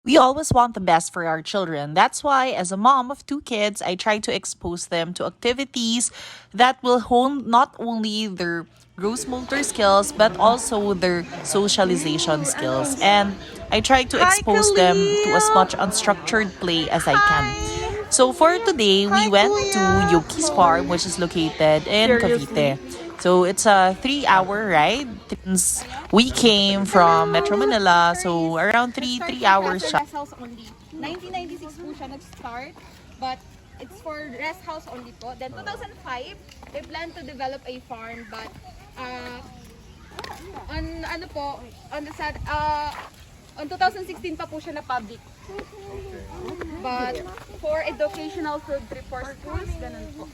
We always want the best for our children. That's why, as a mom of two kids, I try to expose them to activities that will hone not only their gross motor skills but also their socialization skills. And I try to Hi, expose them to as Khalil! much unstructured play as I can. Hi! So for today, we Hi, went to Kuya! Yoki's farm, which is located in Seriously? Cavite. So it's a 3 hour ride since we came from Metro Hello! Manila. So Stars. around Nag-start three po siya hours as a siya. rest house only. 1996 po siya nag-start, but it's for rest house only po. Then 2005, they plan to develop a farm, but uh, on ano po, on the sad, on 2016 pa po siya na public. But for educational field trip for schools, ganun po.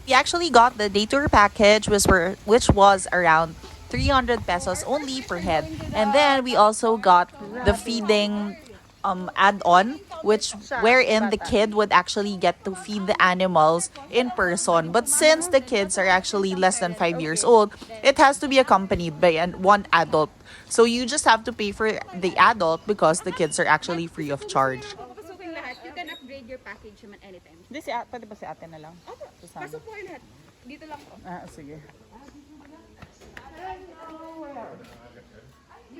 We actually got the day tour package, which was around 300 pesos only per head. And then we also got the feeding add-on, which wherein the kid would actually get to feed the animals in person. But since the kids are actually less than 5 years old, it has to be accompanied by one adult. So you just have to pay for the adult because the kids are actually free of charge. Papasukin lahat, you can upgrade your package naman anytime. Hindi, pwede ba si ate na lang? Opo, pasok po kayo lahat. Dito lang po. Ah, sige.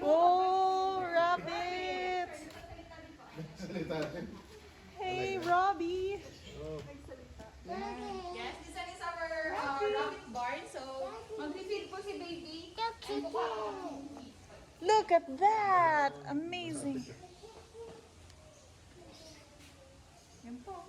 Oh, rabbits! Hey, Robbie! Yes, this one is our rabbit barn. So, mag-feed po si baby. Look at that! Amazing! Yan po.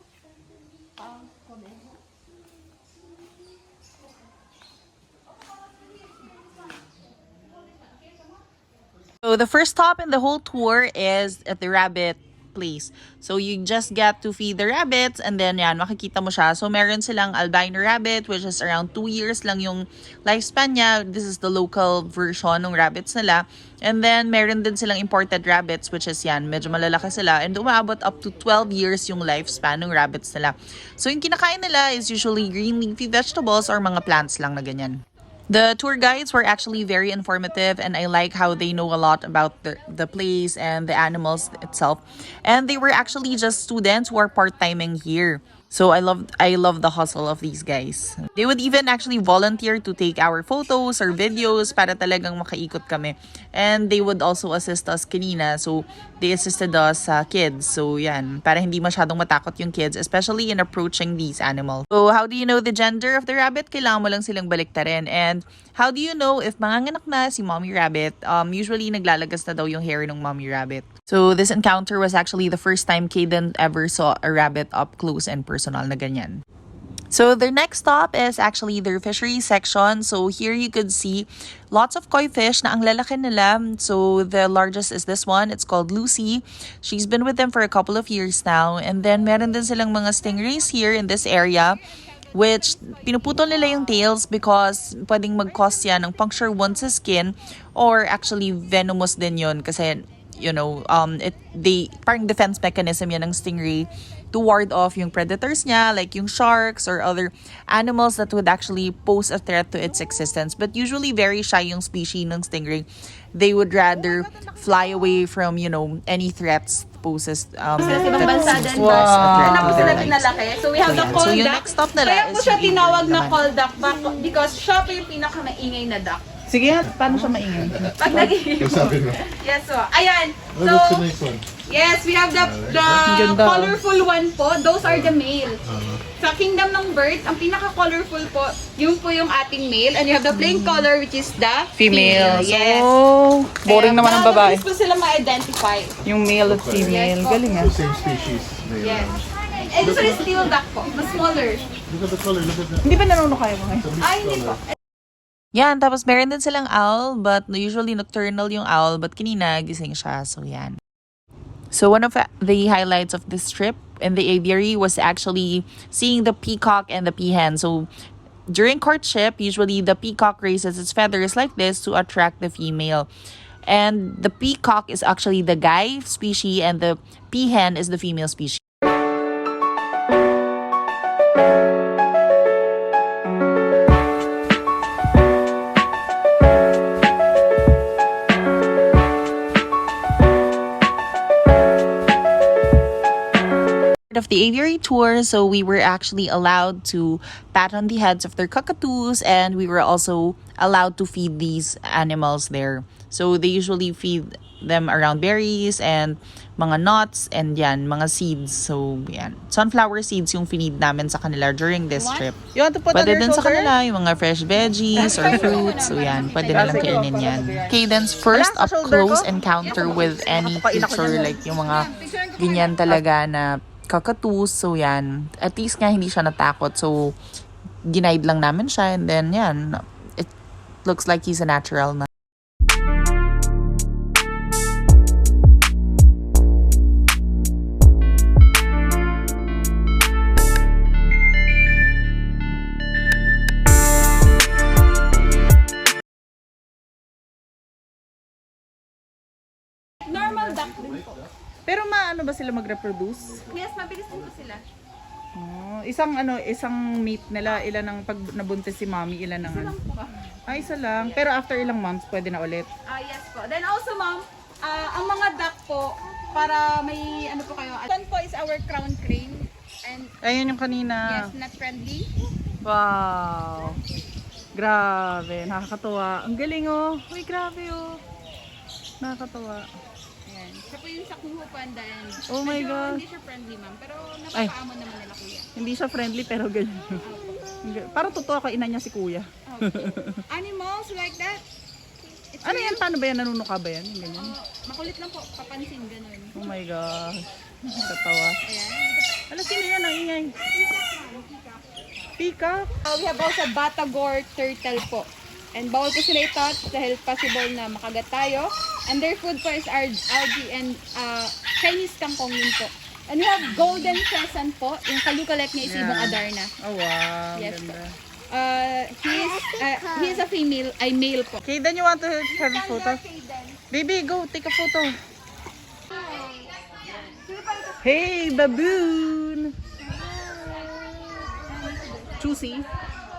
So the first stop in the whole tour is at the rabbit place. So you just get to feed the rabbits and then yan, makikita mo siya. So meron silang albino rabbit which is around 2 years lang yung lifespan niya. This is the local version ng rabbits nila. And then meron din silang imported rabbits which is yan, medyo malalaki sila. And umaabot up to 12 years yung lifespan ng rabbits nila. So yung kinakain nila is usually green leafy vegetables or mga plants lang na ganyan. The tour guides were actually very informative and I like how they know a lot about the place and the animals itself. And they were actually just students who are part-timing here. So I love the hustle of these guys. They would even actually volunteer to take our photos or videos para talagang makaikot kami. And they would also assist us kanina. So they assisted us kids. So yan, para hindi masyadong matakot yung kids, especially in approaching these animals. So how do you know the gender of the rabbit? Kailangan mo lang silang baliktarin. And how do you know if manganganak na si mommy rabbit? Usually naglalagas na daw yung hair ng mommy rabbit. So this encounter was actually the first time Kaden ever saw a rabbit up close and personal na ganyan. So their next stop is actually their fishery section. So here you could see lots of koi fish na ang lalaki nila. So the largest is this one. It's called Lucy. She's been with them for a couple of years now. And then meron din silang mga stingrays here in this area, which pinuputol nila yung tails because pwedeng mag-cause yan ng puncture wound sa skin or actually venomous din yun kasi they parang defense mechanism yan ng stingray to ward off yung predators niya like yung sharks or other animals that would actually pose a threat to its existence. But usually very shy yung species ng stingray. They would rather fly away from any threats poses Sila sa ibang bansa din. Wow. Doon na po sila pinalaki. So we have the So call yung duck. next stop nila Kaya po is siya yung tinawag na naman. call duck because siya po yung pinakamaingay na duck. Sige, paano siya maingay? Pag nag-iiwan. Sabi mo. Yes, so ayan. Oh, that's a So, nice one. yes, we have the Ganda. colorful one po. Those are the male. Sa kingdom ng birds, ang pinaka-colorful po, yun po yung ating male. And you have the plain color which is the Female. Yes. So, boring naman ang babae. Mabilis po sila ma-identify. Yung male at female. Yes, po. Galing ah. So same species. They, Yes. And this one is steel duck po. Mas smaller. Look at the color, look at that. Hindi ba nanuno kayo mo ngayon? Ay, hindi po. Yan, tapos meron din silang owl, but usually nocturnal yung owl, but kanina gising siya, so yan. So one of the highlights of this trip in the aviary was actually seeing the peacock and the peahen. So during courtship, usually the peacock raises its feathers like this to attract the female. And the peacock is actually the guy species and the peahen is the female species. of the aviary tour, so we were actually allowed to pat on the heads of their cockatoos, and we were also allowed to feed these animals there. So they usually feed them around berries and mga nuts and yan, mga seeds. So yan, sunflower seeds yung feed namin sa kanila during this trip. You want to put Pwede on your din sa shoulder? kanila yung mga fresh veggies or fruits. So yan, pwede nilang kainin yan. Caden's first up close encounter with any creature, like yung mga ganyan talaga na cockatoos. So yan, at least nga hindi siya natakot. So ginaid lang namin siya, and then yan, it looks like he's a natural na. Normal duck din po. Pero maano ba sila mag-reproduce? Yes, mabilis din po sila. Oh, isang mate nila, ilan ang pag nabuntis si mommy, ilan ang ano? Ay, isa lang. Pero after ilang months, pwede na ulit. Yes po. Then also ma'am, ang mga duck po, para may ano po kayo. One po is our crown crane. And Ayun yung kanina. yes, not friendly. Wow. Grabe, nakakatuwa. Ang galing oh. Uy, grabe oh. Nakakatuwa. Ayan. Siya po yung sa Kuho Panda. And Oh my medyo God. Hindi siya friendly ma'am, pero napapaamon naman nila kuya. Hindi siya friendly pero ganyan. Parang totoo ka, ina niya si kuya. Okay. Animals like that. It's Ano yan? Paano ba yan? Nanunuka ba yan? Yung ganyan? makulit lang po, papansin ganun. Oh my gosh. Katawa. Ayan. Ala, sino yan? Ang ingay. Peacock? We have also Batagor turtle po. And bawal po sila i-touch dahil possible na makagat tayo. And their food po is algae and Chinese kangkong din po. And we have golden pheasant po. Yung kalukalek niya is ibang Adarna. Oh wow. Yes Ganda. He is a male po. Kaden, you want to have a photo? Baby, go take a photo. Hey, baboon! Choosy.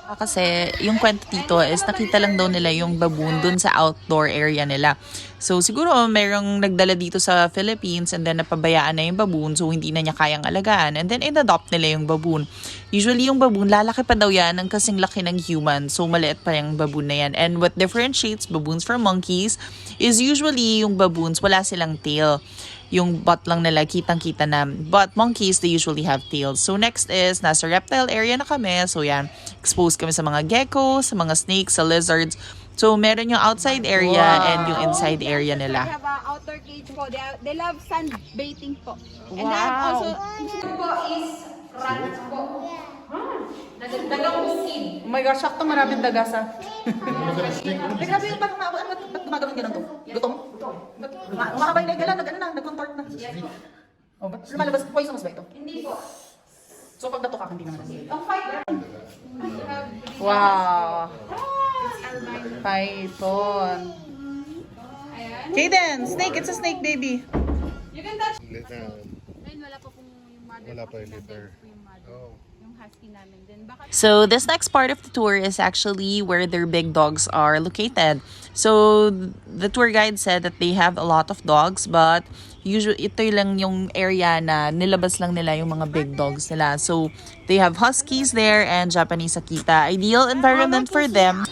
Kasi yung kwento dito is nakita lang daw nila yung baboon dun sa outdoor area nila. So siguro merong nagdala dito sa Philippines and then napabayaan na yung baboon, so hindi na niya kayang alagaan, and then in-adopt nila yung baboon. Usually yung baboon, lalaki pa daw yan ng kasing laki ng human, so maliit pa yung baboon na yan. And what differentiates baboons from monkeys is usually yung baboons wala silang tail. Yung butt lang nila, kitang-kita na. But monkeys, they usually have tails. So next is, nasa reptile area na kami. So yan, exposed kami sa mga geckos, sa mga snakes, sa lizards. So meron yung outside area and yung inside area They nila. have a outdoor cage po. They love sunbathing po. And they Wow. have also, po is rats po. Dagang bukid. Oh my gosh, sakto maraming dagas ah. Ay, grabe yung ba't gumagawin ganun to? Gutom? Umakabay na yung gala, nag-contort na. Oh, ba't lumalabas? Poisonous ba ito? Hindi po. So pag natukak, hindi naman. Ang fighter. Wow. Python. Ayan. Kaden, snake, it's a snake baby. You can touch. Litter. Ayun, wala pa pong yung mother. Wala pa yung litter. Yung mother. Oh. Yung husky namin. Then baka So this next part of the tour is actually where their big dogs are located. So the tour guide said that they have a lot of dogs, but usually ito lang yung area na nilabas lang nila yung mga big dogs nila. So they have huskies there and Japanese Akita. Ideal environment for them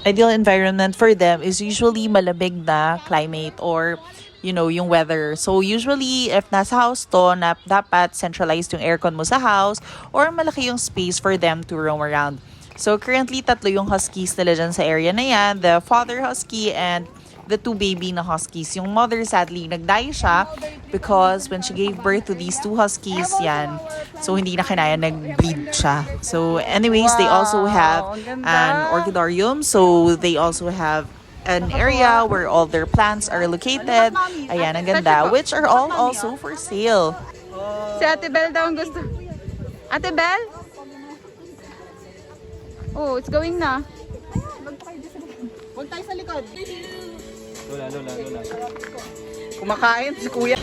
is usually malamig na climate or yung weather. So usually if nasa house to, dapat centralized yung aircon mo sa house or malaki yung space for them to roam around. So currently 3 yung huskies nila dyan sa area na yan. The father husky and the 2 baby na huskies. Yung mother sadly nag-die siya because when she gave birth to these 2 huskies, yan. So hindi na kinaya, nag-bleed siya. So anyways, they also have an orchidarium. So they also have an area where all their plants are located. Ayan, ang ganda. Which are all also for sale. si Ate Belle daw ang gusto. Ate Belle? Oh, it's going na. Huwag tayo sa likod. Lola. Kumakain si kuya.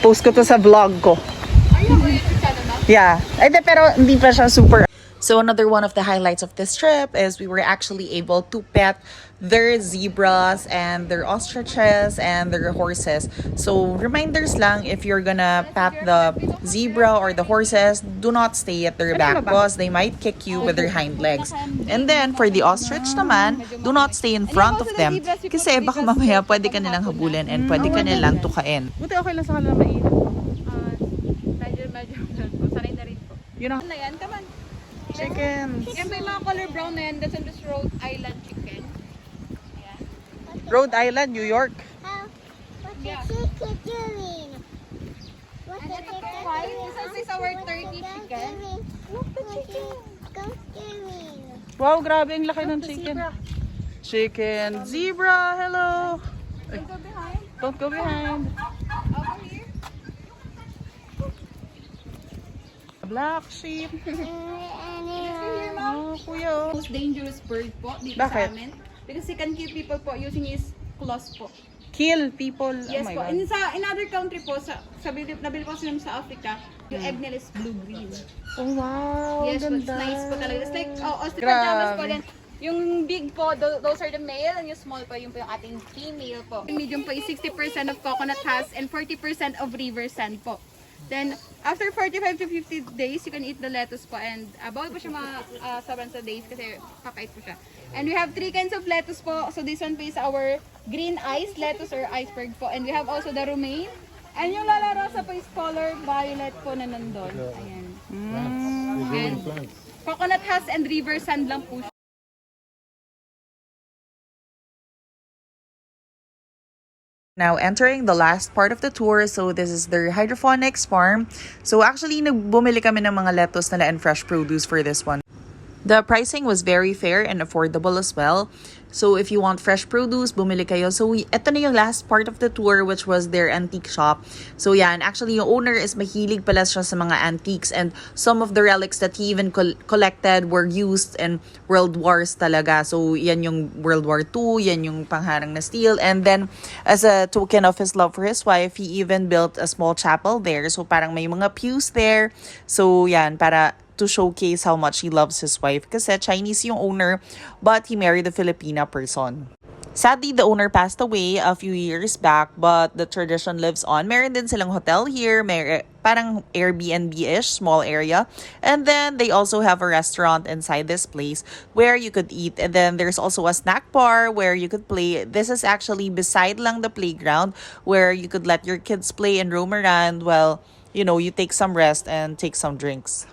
Post ko to sa vlog ko. Ayun, YouTube channel na. Yeah. Ay, pero hindi pa siya super. So another one of the highlights of this trip is we were actually able to pet their zebras and their ostriches and their horses. So reminders lang, if you're gonna pat the zebra or the horses, do not stay at their back because they might kick you with their hind legs. And then for the ostrich naman, do not stay in front of them kasi baka mamaya pwede ka nilang habulin and pwede ka nilang tukain. Buti okay lang sa kanila mainit. Medyo po. Sanay na rin po. Yun ang Ano na yan? Come on. chicken. Yan ba yung mga color brown na yan? That's on this Rhode Island chicken. Ayan. Rhode Island, New York. What's Yeah. the chicken doing? What's And the ito chicken po, this is our turkey chicken. Look the chicken. Go doing. Wow, grabe ang laki ng chicken. Chicken. Zebra, hello. Ay, Go behind. don't go behind. Over here. Black sheep. Oh, kuya. Most dangerous bird po dito Bakit? sa amin. Because he can kill people po using his claws po. Kill people. Yes Oh my po. God. In other country po, nabili po sila sa Africa, yung egg nila is blue-green. Oh, wow. Yes po, it's ganda. nice po talaga. It's like, ostrich Grabe. pajamas po din. Yung big po, those are the male, and yung small po, yung ating female po. Yung medium po is 60% of coconut husk and 40% of river sand po. Then, after 45 to 50 days, you can eat the lettuce po. And bawal po siya mga 7 days kasi papait po siya. And we have 3 kinds of lettuce po. So, this one po is our green ice lettuce or iceberg po. And we have also the romaine. And yung lalarosa po is color violet po na nandun. Ayan. And coconut husk and river sand lang po siya. Now, entering the last part of the tour, so this is their hydroponics farm. So actually, bumili kami ng mga lettuce nila and fresh produce for this one. The pricing was very fair and affordable as well. So if you want fresh produce, bumili kayo. So ito na yung last part of the tour, which was their antique shop. So yan, actually yung owner is mahilig pala siya sa mga antiques, and some of the relics that he even collected were used in World Wars talaga. So yan yung World War II, yan yung pangharang na steel. And then as a token of his love for his wife, he even built a small chapel there. So parang may mga pews there. So yan, para to showcase how much he loves his wife kasi Chinese yung owner but he married a Filipina person. Sadly, the owner passed away a few years back, but the tradition lives on. Meron din silang hotel here, parang Airbnb-ish, small area. And then they also have a restaurant inside this place where you could eat. And then there's also a snack bar where you could play. This is actually beside lang the playground where you could let your kids play and roam around while, you take some rest and take some drinks.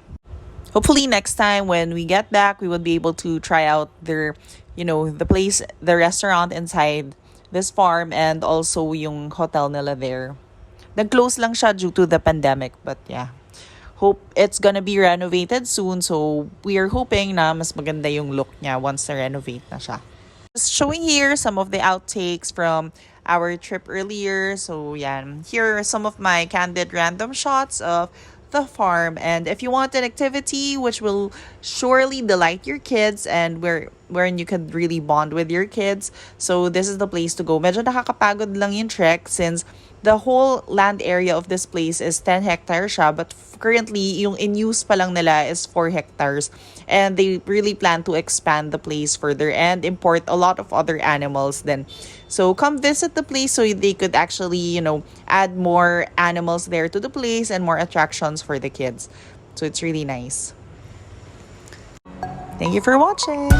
Hopefully next time when we get back, we would be able to try out their, the place, the restaurant inside this farm and also yung hotel nila there. Nag-close lang siya due to the pandemic, but yeah. Hope it's gonna be renovated soon, so we are hoping na mas maganda yung look niya once na-renovate na siya. Just showing here some of the outtakes from our trip earlier. So yan, here are some of my candid random shots of the farm, and if you want an activity which will surely delight your kids and wherein you can really bond with your kids, so this is the place to go. Medyo nakakapagod lang yung trek since the whole land area of this place is 10 hectares siya, but currently yung in use pa lang nila is 4 hectares, and they really plan to expand the place further and import a lot of other animals then. So come visit the place so they could actually, add more animals there to the place and more attractions for the kids. So it's really nice. Thank you for watching.